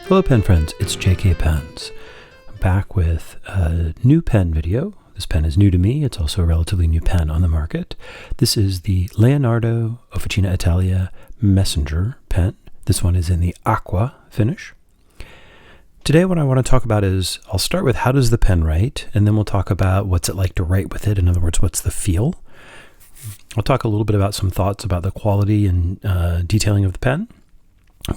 Hello pen friends, it's JK Pens. I'm back with a new pen video. This pen is new to me. It's also a relatively new pen on the market. This is the Leonardo Officina Italia Messenger pen. This one is in the aqua finish. Today what I want to talk about is, I'll start with how does the pen write, and then we'll talk about what's it like to write with it. In other words, what's the feel. I'll talk a little bit about some thoughts about the quality and detailing of the pen.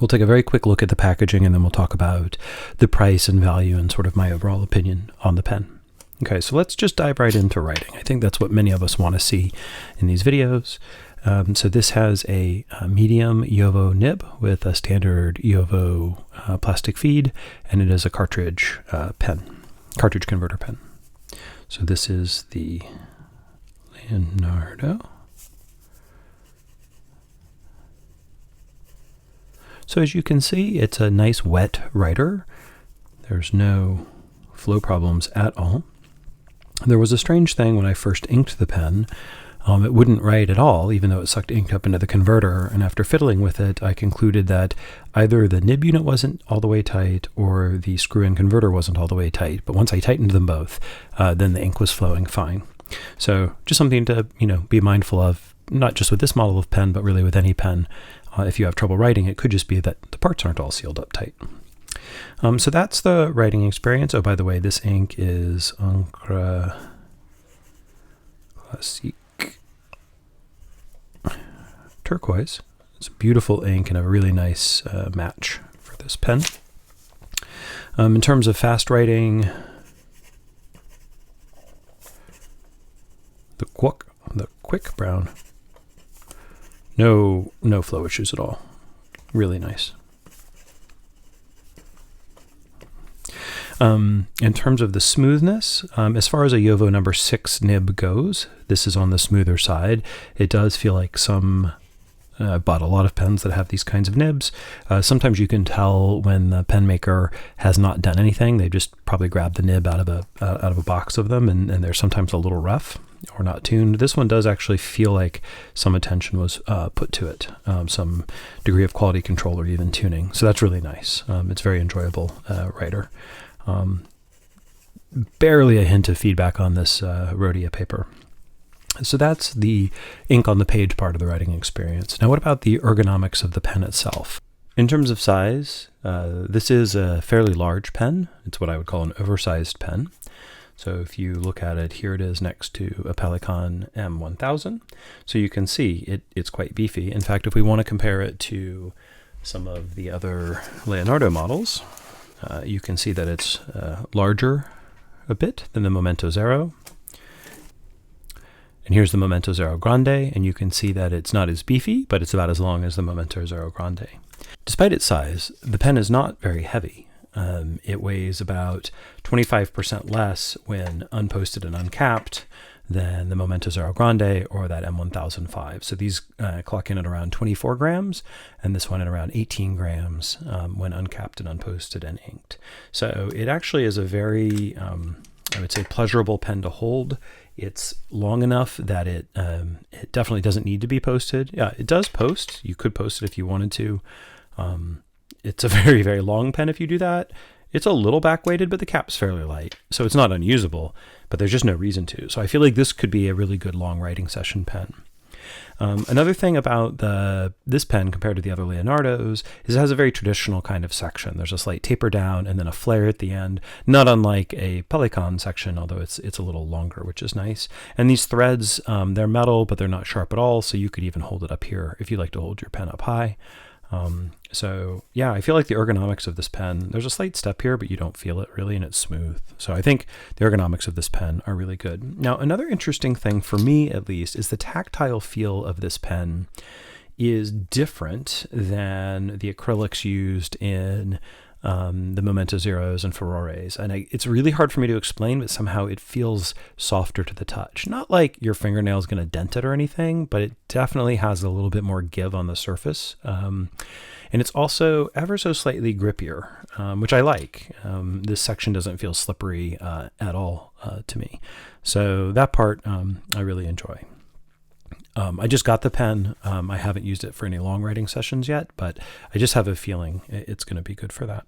We'll take a very quick look at the packaging, and then we'll talk about the price and value and sort of my overall opinion on the pen. Okay, so let's just dive right into writing. I think that's what many of us want to see in these videos. So this has a medium JoWo nib with a standard JoWo plastic feed, and it is a cartridge cartridge converter pen. So this is the Leonardo. So as you can see, it's a nice wet writer. There's no flow problems at all. There was a strange thing when I first inked the pen. It wouldn't write at all, even though it sucked ink up into the converter. And after fiddling with it, I concluded that either the nib unit wasn't all the way tight or the screw-in converter wasn't all the way tight. But once I tightened them both, then the ink was flowing fine. So just something to be mindful of, not just with this model of pen, but really with any pen. If you have trouble writing, it could just be that the parts aren't all sealed up tight. So that's the writing experience. Oh, by the way, this ink is Encre Classique Turquoise. It's a beautiful ink and a really nice match for this pen. In terms of fast writing, the quick brown. No flow issues at all. Really nice. In terms of the smoothness, as far as a JoWo number 6 nib goes, this is on the smoother side. It does feel like I bought a lot of pens that have these kinds of nibs. Sometimes you can tell when the pen maker has not done anything. They just probably grabbed the nib out of a box of them, and they're sometimes a little rough or not tuned. This one does actually feel like some attention was put to it, some degree of quality control or even tuning. So that's really nice. It's a very enjoyable writer. Barely a hint of feedback on this Rhodia paper. So that's the ink on the page part of the writing experience. Now what about the ergonomics of the pen itself? In terms of size, this is a fairly large pen. It's what I would call an oversized pen. So if you look at it, here it is next to a Pelikan M1000. So you can see it's quite beefy. In fact, if we want to compare it to some of the other Leonardo models, you can see that it's larger a bit than the Momento Zero. And here's the Momento Zero Grande, and you can see that it's not as beefy, but it's about as long as the Momento Zero Grande. Despite its size, the pen is not very heavy. It weighs about 25% less when unposted and uncapped than the Momento Zero Grande or that M1005. So these clock in at around 24 grams, and this one at around 18 grams when uncapped and unposted and inked. So it actually is a very, I would say, pleasurable pen to hold. It's long enough that it definitely doesn't need to be posted. Yeah, it does post. You could post it if you wanted to. It's a very, very long pen if you do that. It's a little back-weighted, but the cap's fairly light. So it's not unusable, but there's just no reason to. So I feel like this could be a really good long writing session pen. Another thing about this pen compared to the other Leonardos is it has a very traditional kind of section. There's a slight taper down and then a flare at the end, not unlike a Pelikan section, although it's a little longer, which is nice. And these threads, they're metal, but they're not sharp at all, so you could even hold it up here if you like to hold your pen up high. So yeah, I feel like the ergonomics of this pen, there's a slight step here, but you don't feel it really, and it's smooth. So I think the ergonomics of this pen are really good. Now, another interesting thing for me, at least, is the tactile feel of this pen is different than the acrylics used in the Momento Zeros and Furores. And it's really hard for me to explain, but somehow it feels softer to the touch. Not like your fingernail is going to dent it or anything, but it definitely has a little bit more give on the surface. And it's also ever so slightly grippier, which I like. This section doesn't feel slippery at all to me. So that part I really enjoy. I just got the pen. I haven't used it for any long writing sessions yet, but I just have a feeling it's going to be good for that.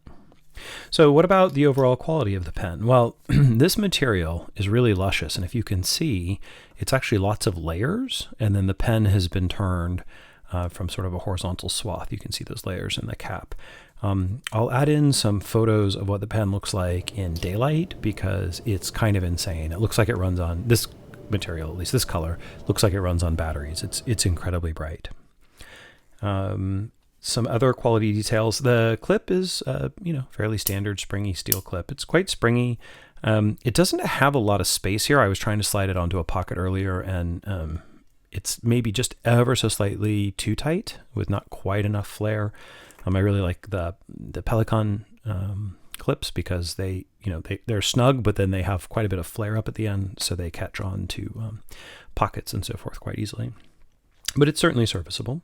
So what about the overall quality of the pen? Well, this material is really luscious, and if you can see, it's actually lots of layers, and then the pen has been turned from sort of a horizontal swath. You can see those layers in the cap. I'll add in some photos of what the pen looks like in daylight because it's kind of insane. It looks like it runs on this material, at least this color, looks like it runs on batteries. It's incredibly bright. Some other quality details. The clip is, fairly standard springy steel clip. It's quite springy. It doesn't have a lot of space here. I was trying to slide it onto a pocket earlier, and it's maybe just ever so slightly too tight with not quite enough flare. I really like the Pelican clips because they're snug, but then they have quite a bit of flare up at the end, so they catch on to pockets and so forth quite easily. But it's certainly serviceable.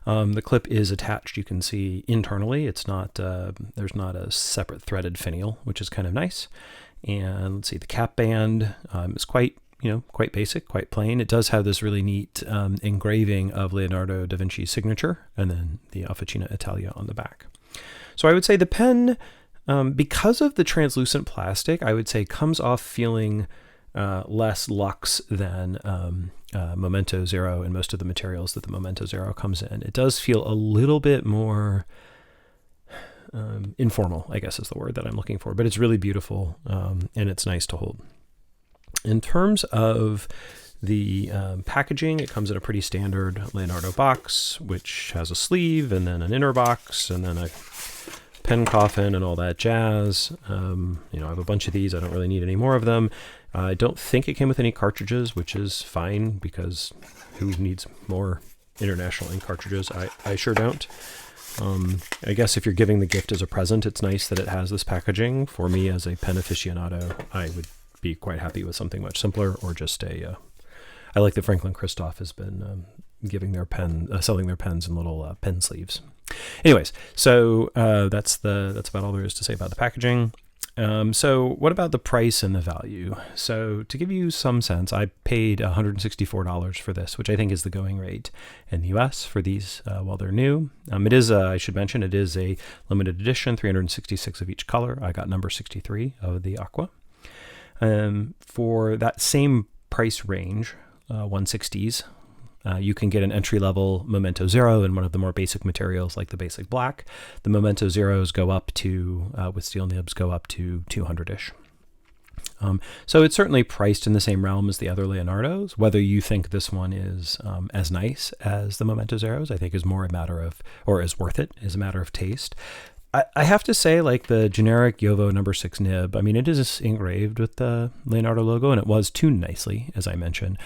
The clip is attached, you can see internally. It's not, there's not a separate threaded finial, which is kind of nice. And let's see, the cap band is quite basic, quite plain. It does have this really neat engraving of Leonardo da Vinci's signature and then the Officina Italia on the back. So I would say the pen, because of the translucent plastic, I would say comes off feeling less luxe than Momento Zero and most of the materials that the Momento Zero comes in. It does feel a little bit more informal, I guess is the word that I'm looking for, but it's really beautiful and it's nice to hold. In terms of the packaging, it comes in a pretty standard Leonardo box, which has a sleeve and then an inner box and then a pen coffin and all that jazz. I have a bunch of these. I don't really need any more of them. I don't think it came with any cartridges, which is fine because who needs more international ink cartridges? I sure don't. I guess if you're giving the gift as a present, it's nice that it has this packaging. For me, as a pen aficionado, I would be quite happy with something much simpler or just I like that Franklin Christoph has been selling their pens in little pen sleeves. Anyways, so that's about all there is to say about the packaging. So what about the price and the value? So to give you some sense, I paid $164 for this, which I think is the going rate in the US for these while they're new. It is, I should mention, it is a limited edition, 366 of each color. I got number 63 of the aqua. For that same price range, 160s, you can get an entry-level Momento Zero in one of the more basic materials like the basic black. The Momento Zeros go up to, with steel nibs, go up to 200-ish. So it's certainly priced in the same realm as the other Leonardos. Whether you think this one is as nice as the Momento Zeros, I think is more a matter of, or is worth it, is a matter of taste. I have to say, like the generic Jowo number 6 nib, I mean, it is engraved with the Leonardo logo, and it was tuned nicely, as I mentioned.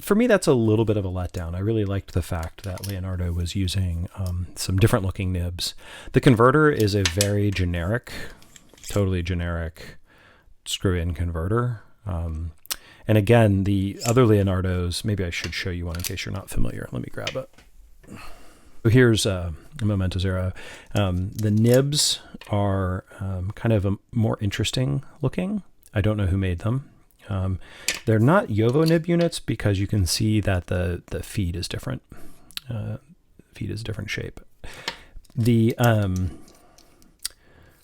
For me, that's a little bit of a letdown. I really liked the fact that Leonardo was using some different looking nibs. The converter is a very generic, totally generic screw-in converter. And again, the other Leonardos, maybe I should show you one in case you're not familiar. Let me grab it. Here's a Momento Zero. The nibs are kind of a more interesting looking. I don't know who made them. They're not Jowo nib units because you can see that the feed is different. Feed is a different shape. The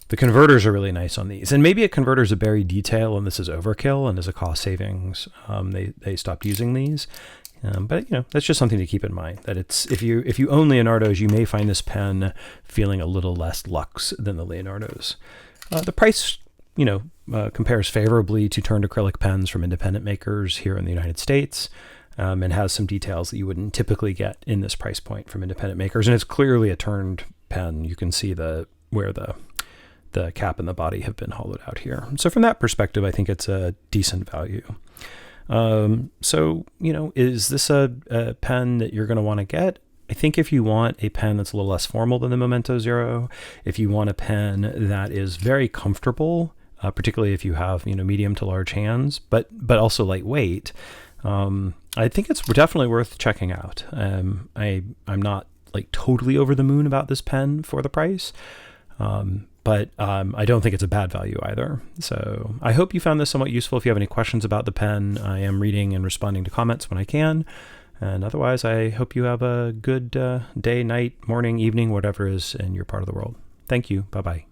converters are really nice on these, and maybe a converter is a buried detail, and this is overkill, and as a cost savings, they stopped using these. But that's just something to keep in mind, that it's if you own Leonardos, you may find this pen feeling a little less luxe than the Leonardos. The price compares favorably to turned acrylic pens from independent makers here in the United States, and has some details that you wouldn't typically get in this price point from independent makers. And it's clearly a turned pen. You can see where the cap and the body have been hollowed out here. So from that perspective, I think it's a decent value. So, is this a pen that you're going to want to get? I think if you want a pen that's a little less formal than the Momento Zero, if you want a pen that is very comfortable, particularly if you have, medium to large hands, but also lightweight, I think it's definitely worth checking out. I'm not like totally over the moon about this pen for the price. But I don't think it's a bad value either. So I hope you found this somewhat useful. If you have any questions about the pen, I am reading and responding to comments when I can. And otherwise, I hope you have a good day, night, morning, evening, whatever is in your part of the world. Thank you. Bye-bye.